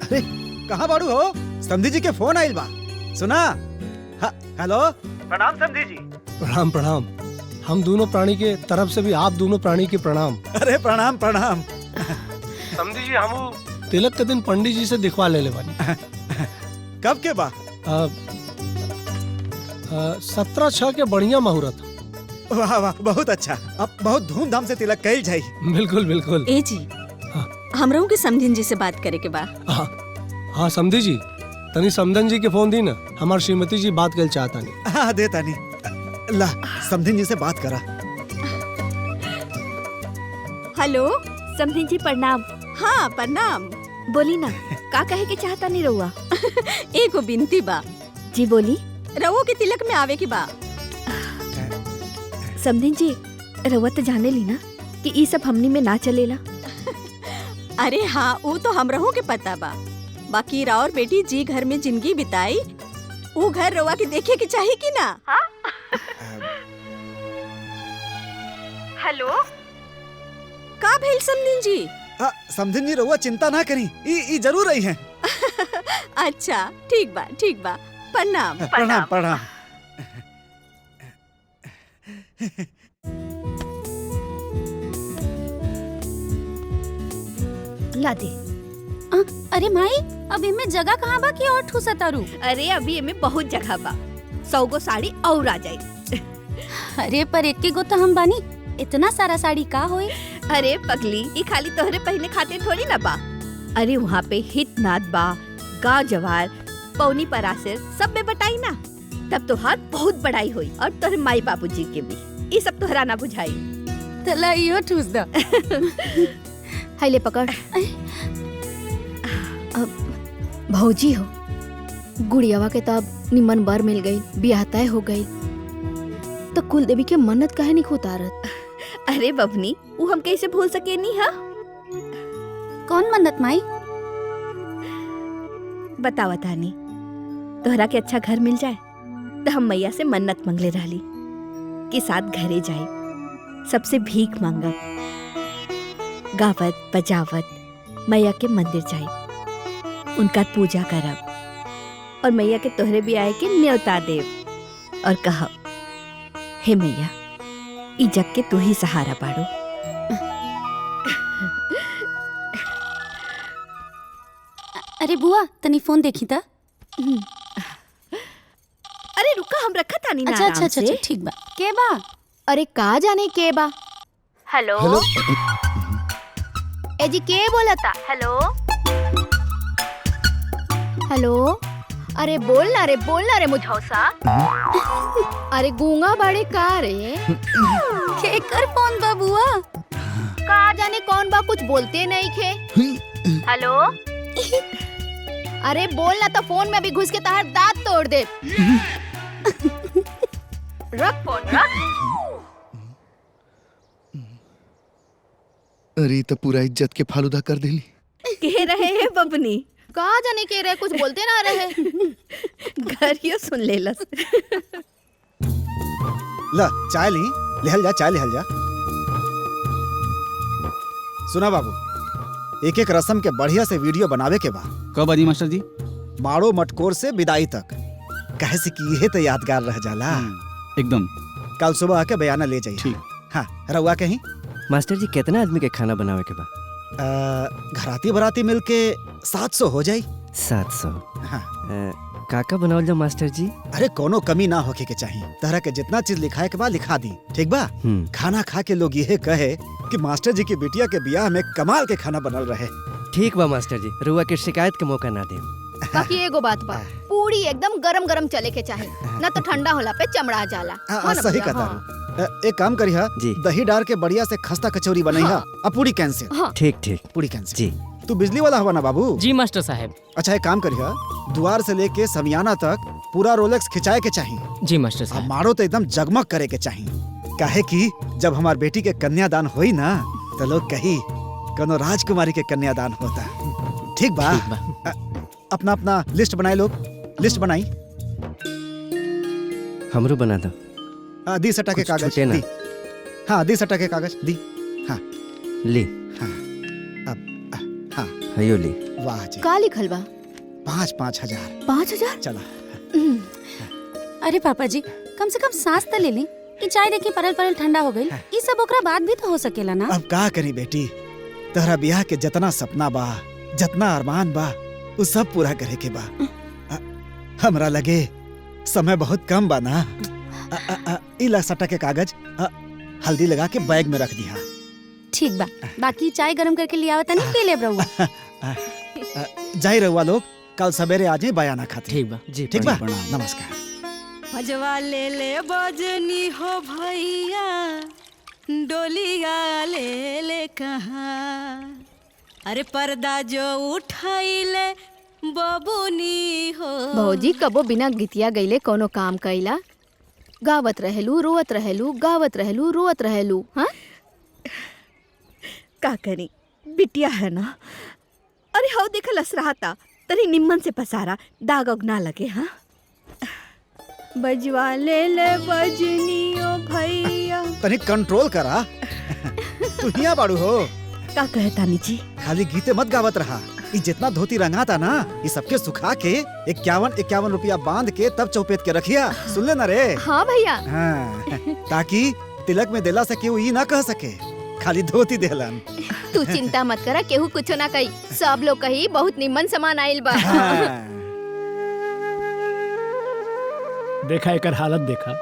अरे कहाँ बाड़ू हो? समधी जी के फोन आइल बा, सुना? हेलो, प्रणाम समधी जी। प्रणाम प्रणाम। हम दोनों प्राणी के तरफ से भी आप दोनों प्राणी के प्रणाम। अरे प्रणाम प्रणाम। समझी जी, हम तिलक के दिन पंडित जी से दिखवा ले बानी। कब के बा? 17/6 के बढ़िया मुहूर्त। वाह वाह, बहुत अच्छा। अब बहुत धूमधाम से तिलक कइल जाई। बिल्कुल बिल्कुल। ए जी, हमराऊ के समधिन जी से बात करे के बा। हाँ समधी जी, तनी समधन जी के फोन दी ना, हमार श्रीमती जी बात कर चाहता नहीं। हाँ दे तानी। ला समधिन जी से बात करा। हेलो समधिन जी, प्रणाम। हाँ प्रणाम। बोली ना, का कहे के चाहता नहीं रहुआ? एगो बिनती बा। जी बोली। रवो के तिलक में आवे की बा। समधिन जी, रहुआ तो जाने ली ना कि ई सब हमनी में ना चलेला। अरे हाँ, वो तो हमरहू के पता बा। बाकी रावर बेटी जी घर में जिंदगी बिताई, वो घर रवा के देखे के चाहिए कि ना? हेलो, का भेल समधिन जी? समधिन जी रहुआ चिंता ना करी, ई जरूर रही हैं। अच्छा ठीक बा, ठीक बा। प्रणाम प्रणाम प्रणाम। ला दे। अरे माई, अब इमे जगह कहाँ बा कि और ठूसा तारू? अरे अभी इमे बहुत जगह बा, 100 गो साड़ी और आ जाए। अरे पर एक गो तो हम बानी, इतना सारा साड़ी का होई? अरे पगली, ये खाली तोहरे पहने खातिर थोड़ी ना बा। अरे वहाँ पे हितनाथ बा, गाँव जवार, पौनी परासर सब में बटाई ना, तब तोहार बहुत बड़ाई हुई। और तोहरे माई बाबूजी के भी, ये सब तोहरा ना बुझाई। तला यो ठूस दा। हाय ले पकड़। भौजी हो, गुड़ियावा के तब निमन बर मिल गई, ब्याह तय हो गई, तो कुल देवी के मन्नत काहे नहीं उतारत? अरे बबनी, वो हम कैसे भूल सके नहीं? हा? कौन मन्नत माई? बतावा तानी, तोहरा के अच्छा घर मिल जाए तो हम मैया से मन्नत मंगले रहली कि साथ घरे जाए, सबसे भीख मांगब, गावत बजावत मैया के मंदिर जाए, उनका पूजा करब और मैया के तोहरे भी आए के न्योता देव और कहब, हे मैया, ई जग के तू ही सहारा बाड़ो। अरे बुआ, तनी फोन देखी था। अरे रुका, हम रखा तानी ना। अच्छा अच्छा अच्छा, ठीक बा। के बा? अरे का जाने के बा। हेलो ए जी, के बोला था? हेलो हेलो, अरे बोल ना रे मुझौसा। अरे गूंगा बड़े का रे? केकर फोन बा बुआ? का जाने कौन बा, कुछ बोलते नहीं खे। हेलो। अरे बोल ना, तो फोन में अभी घुस के तार दांत तोड़ दे। रख फोन रख। अरे तो पूरा इज्जत के फालूदा कर देली। कह रहे हैं बबनी? कहा जाने के रहे, कुछ बोलते ना रहे। घरियो सुन लेलस। ला चाय ली, लेहल जा चाय लेहल जा। सुना बाबू, एक एक रस्म के बढ़िया से वीडियो बनावे के बा। कब आजी मास्टर जी? माड़ो मटकोर से विदाई तक, कहे से कि यह तो यादगार रह जाला। एकदम। कल सुबह आके बयाना ले जाइए। ठीक। हाँ रउआ कहीं? मास्टर जी कितना आदमी के खाना बनावे के बा? घराती बराती मिलके 700 हो जाई। 700? हाँ। काका बनावल जा मास्टर जी? अरे कोनो कमी ना होके के चाहिए। तरह के जितना चीज लिखाए के बा लिखा दी, ठीक बा? खाना खा के लोग यह कहे कि मास्टर जी की बिटिया के ब्याह में कमाल के खाना बनल रहे। ठीक बा मास्टर जी, रुआ के शिकायत के मौका ना दे। बाकी एगो बात बा, पूरी एकदम गरम गरम चले के चाहे, ना तो ठंडा होला पे चमड़ा जाला। सही कहता। एक काम करी हा, दही डाल के बढ़िया से खस्ता कचौरी बनाई हा। अब पूरी कैंसिल। ठीक ठीक। पूरी कैंसिल जी। तू बिजली वाला हवा ना बाबू? जी मास्टर साहब। अच्छा एक काम करी हा, द्वार से लेके समियाना तक पूरा रोलेक्स खिंचाए के चाहिए। जी मास्टर साहब। मारो तो एकदम जगमग करे के चाहिए, काहे कि जब हमार बेटी के कन्यादान होई ना तो लोग कही कोनो राजकुमारी के कन्यादान होता। ठीक बा? अपना अपना लिस्ट बनाए लोग, लिस्ट बनाई। हमरो बना दो। दी सटा के कागज दी। हाँ दी सटा के कागज दी। हाँ ली। हाँ अब हाँ हयो ली। वाह जी। का लिखल बा? 5,000। 5,000? चला। अरे पापा जी, कम से कम सांस तो ले ली। कि चाय देखी परल परल ठंडा हो गई। ये सब ओकरा बाद भी तो हो सकेला ना। अब का करी बेटी, तहरा ब्याह के जितना सपना बा, जितना अरमान बा, वो सब पूरा करे के बा। हमरा लगे समय बहुत कम बा ना। इला सटा के कागज हल्दी लगा के बैग में रख दिया। ठीक बा, बाकी चाय गरम करके लिया आवता नहीं, पी ले रहुआ। जाई रहुआ लोग, कल सवेरे आ जाए बयाना खाते। ठीक बा जी। ठीक बा, नमस्कार। भजवा ले ले बजनी हो भैया, डोलिया ले ले कहाँ। अरे पर्दा जो उठाइले बबुनी हो। भौजी कबो बिना गीतिया गईले कोनो काम कइला? गावत रहेलू, रोवत रहेलू, गावत रहेलू, रोवत रहेलू। हाँ का करी, बिटिया है ना। अरे हाउ देखल असराता तरी निम्मन से पसारा, दाग उग ना लगे। हाँ बजवा ले ले बजनियो भैया। तनी कंट्रोल करा। तू हिया बाड़ू हो। का कहतानी जी? खाली गीते मत गावत रहा। ये जितना धोती रंगाता ना, ये सबके सुखा के 51 रुपया बांध के तब चौपेट के रखिया। सुन ले ना रे। हाँ भैया। हाँ, ताकि तिलक में देला से केहू ई ना कह सके खाली धोती देलन। तू चिंता मत करा, केहू कुछो ना कही। सब लोग कही बहुत निम्मन सामान आइल बा। देखा एकर हालत देखा।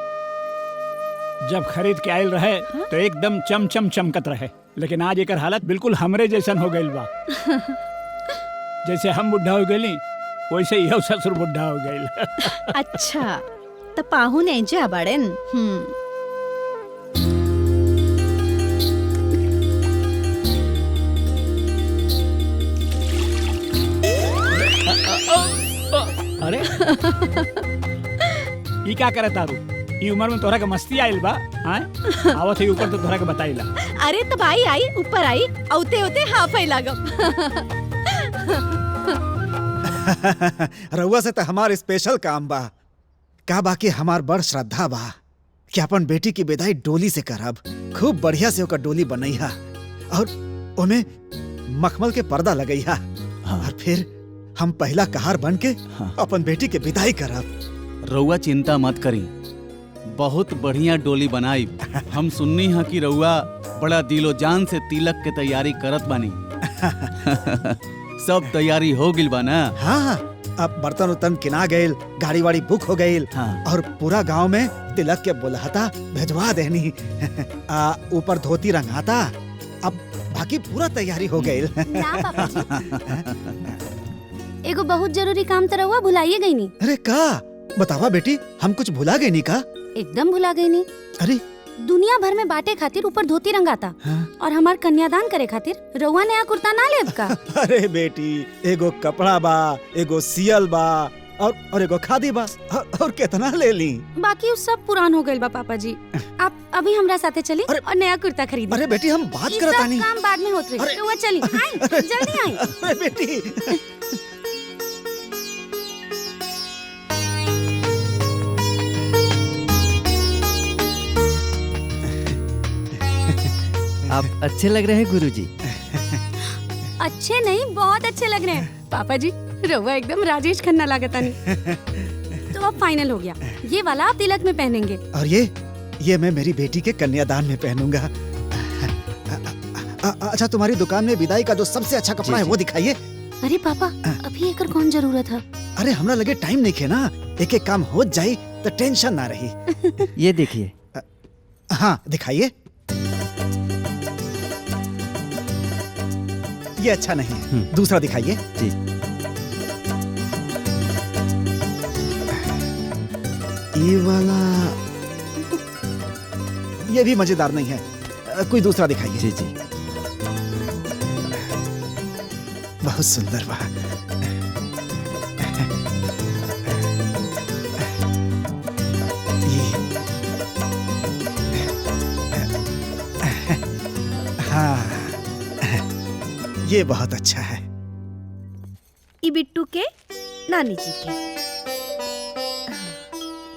जब खरीद के आयल रहे तो एकदम चमचम चमकत रहे, लेकिन आज एकर हालत बिल्कुल हमरे जैसन हो गइल बा। जैसे हम बुढ़ा हो गइली, वैसे ही ससुर बुढ़ा हो गइल। अच्छा तो पाहुन एजे बड़न। अरे ई क्या करे तारू? ई उम्र में तोहरा के मस्ती आइल बा? हां आवत है ऊपर तो तोहरा के बताइला। अरे तो भाई आई ऊपर आई, औते औते हाफ ही लागम। रउआ से तो हमार स्पेशल काम बा। का बाकी हमार बड़ श्रद्धा बा कि अपन बेटी की विदाई डोली से करब। खूब बढ़िया से ओकर डोली बनैहा और ओमे मखमल के पर्दा लगैहा। और फिर हम पहला कहार बन के अपन बेटी के विदाई करब। रउआ चिंता मत करी, बहुत बढ़िया डोली बनाई। हम सुननी है कि रउआ बड़ा दिलो जान से तिलक के तैयारी करत बानी। सब तैयारी हो गिल बा ना? हाँ, अब बर्तन उर्तन किना गइल, गाड़ी वाड़ी बुक हो गइल। और पूरा गांव में तिलक के बुलाहता भेजवा देनी। ऊपर धोती रंगाता। अब बाकी पूरा तैयारी हो गइल। एगो बहुत जरूरी काम तो रहुआ भुलाइए गई नी। अरे का बतावा बेटी, हम कुछ भुला गए नी का? एकदम भुला गई नी। अरे दुनिया भर में बाटे खातिर ऊपर धोती रंगाता और हमार कन्यादान करे खातिर रउआ नया कुर्ता ना लेब का? अरे बेटी, एगो कपड़ा बा, एगो सियल बा और एगो खादी बा और कितना ले ली। बाकी वो सब पुरान हो गइल बा पापा जी। आप अभी हमरा साथे चली और नया कुर्ता खरीदी। अरे बेटी, हम बात करता नहीं। काम बाद में होत रही। रउआ चली, आई जल्दी आई। अरे बेटी, आप अच्छे लग रहे हैं गुरुजी। अच्छे नहीं, बहुत अच्छे लग रहे हैं पापा जी। रउआ एकदम राजेश खन्ना लागता नहीं। तो अब फाइनल हो गया, ये वाला आप तिलक में पहनेंगे और ये मैं मेरी बेटी के कन्यादान में पहनूंगा। अच्छा, तुम्हारी दुकान में विदाई का जो सबसे अच्छा कपड़ा है वो दिखाइए। अरे पापा, अभी एकर कौन जरूरत है? अरे हमरा लगे टाइम नहीं खे ना, एक एक काम हो जाए तो टेंशन ना रही। ये देखिए। हाँ दिखाइए। ये अच्छा नहीं है, दूसरा दिखाइए। जी। ये वाला, ये भी मजेदार नहीं है, कोई दूसरा दिखाइए। जी जी। बहुत सुंदर बा। हाँ, ये बहुत अच्छा है। ई बिट्टू के नानी जी के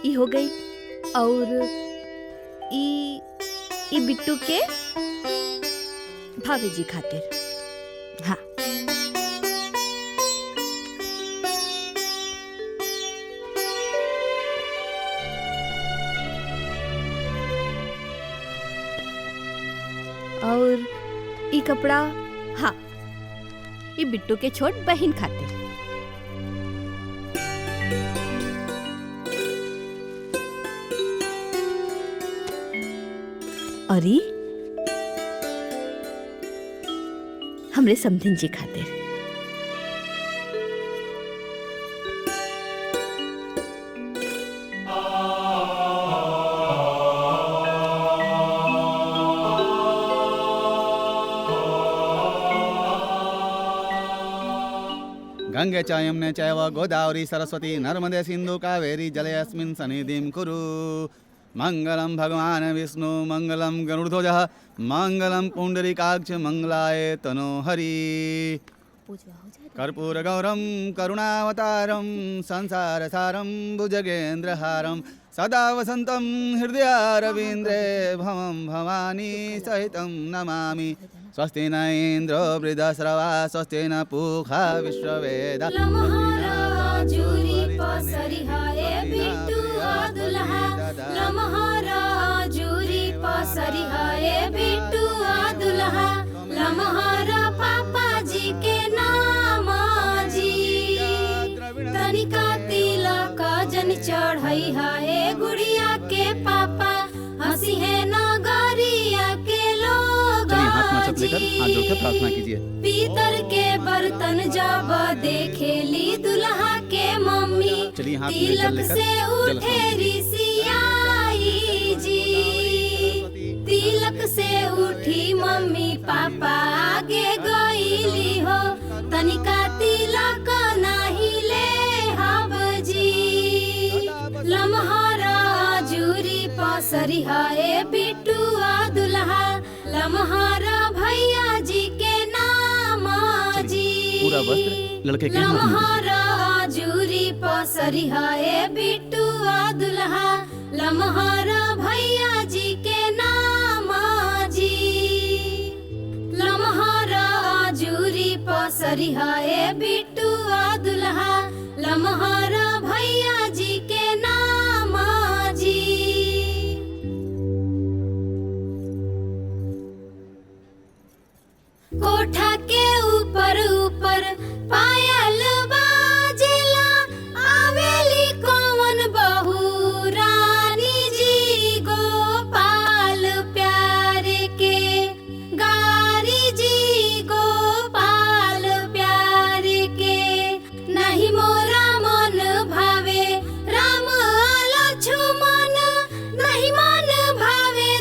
ई हो गई, और ई बिट्टू के भाभी जी खातिर। हाँ, और ई कपड़ा, हाँ, ये बिट्टू के छोट बहन खातिर। और ई हमरे समधिन जी खातिर। गंगे च यमुने चैव गोदावरी सरस्वती नर्मदे सिंधु कावेरी जलेऽस्मिन् सन्निधिं कुरु। मंगलम भगवान विष्णु मंगलम गरुड़ध्वजः मंगलम पुंडरीकाक्ष मंगलाय तनोहरि। कर्पूर गौरम करुणावतारम संसारसारम भुजगेन्द्रहारम सदा वसंतम हृदयारविंद्रे भवं भवानी सहितं नमामि। स्वस्ति न इंद्रो वृद्धश्रवा स्वस्ति न पूषा विश्ववेदा। पापा जी के नाम जी तनिका तिलक जन चढ़ई है गुड़िया के पापा हंसी है नगरिया के लोग। हाथ में छत लेकर हाथ जोड़ के प्रार्थना कीजिए। पीतल के बर्तन जब देखेली दुल्हा के मम्मी तिलक से उठे ऋषियाई जी। तिलक से उठी मम्मी पापा आगे गईली हो तनिका तिलक नहीं ले हब जी। लम्हारा जूरी पसरी है बिटुआ दुल्हा लम्हारा भैया जी के नाम जी। पूरा वस्त्र लड़के के हाथ में। लम्हारा जूरी पसरी है बिटुआ दुल्हा लम्हारा भैया जी के नाम जी। लम्हारा जूरी पसरी है बिटुआ दुल्हा लम्हारा भैया जी के नाम जी। कोठा के ऊपर ऊपर पायल बाजेला आवेली कौन बहू रानी जी गोपाल प्यारे के गारी जी गोपाल प्यारे के। नहीं मोरा मन भावे राम लक्ष्मण नहीं मन भावे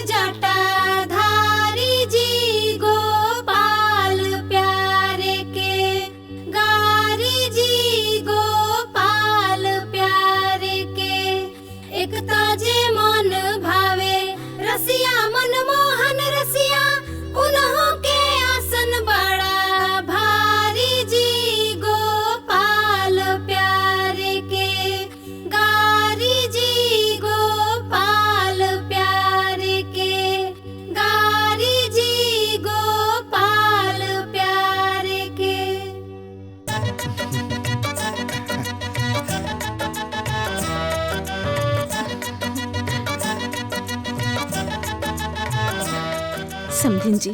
समधिन जी,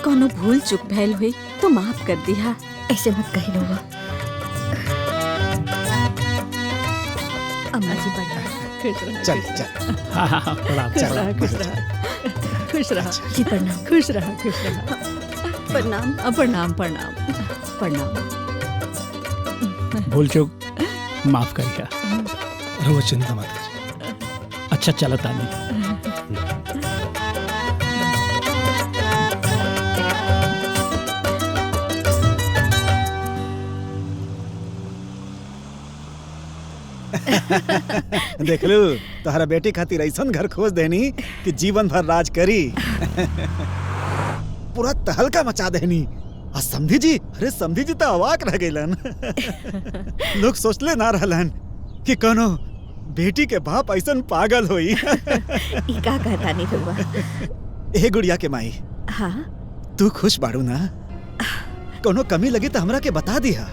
कोनो भूल चूक भैल हुई तो माफ कर दिया। ऐसे मत कही रहुआ। अम्मा जी प्रणाम। चल चल। हाँ हाँ हाँ, प्रणाम खुश रहा, प्रणाम। खुश रहा, खुश रहा। जी प्रणाम। खुश रहा, खुश रहा। प्रणाम। प्रणाम प्रणाम प्रणाम। भूल चूक माफ करिया। रहुआ चिंता मत करिए। अच्छा चलो तानी। देख लू तोहरा बेटी खातिर ऐसा घर खोज देनी कि जीवन भर राज करी। पूरा तहलका मचा देनी। आ समधी जी, अरे समधी जी तो अवाक रह गइलन। लोग सोचले ना रहलन कि कोनो बेटी के बाप ऐसा पागल होई। ई का कहता नहीं रहुआ। ए गुड़िया के माई, हाँ तू खुश बाड़ू ना? कोनो कमी लगी तो हमरा के बता दिया,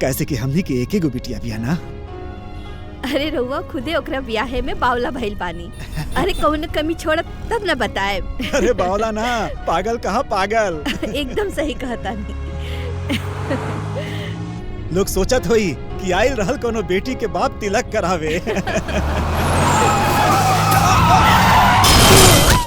कैसे कि हमनी के एक एगो बिटिया बिया ना। अरे रहुआ खुदे ओकरा ब्याहे में बावला भइल पानी। अरे कौन कमी छोड़त तब न बताए। अरे बावला ना, पागल कहा पागल। एकदम सही कहता नहीं। लोग सोचत होई कि आइल रहल कोनो बेटी के बाप तिलक करावे।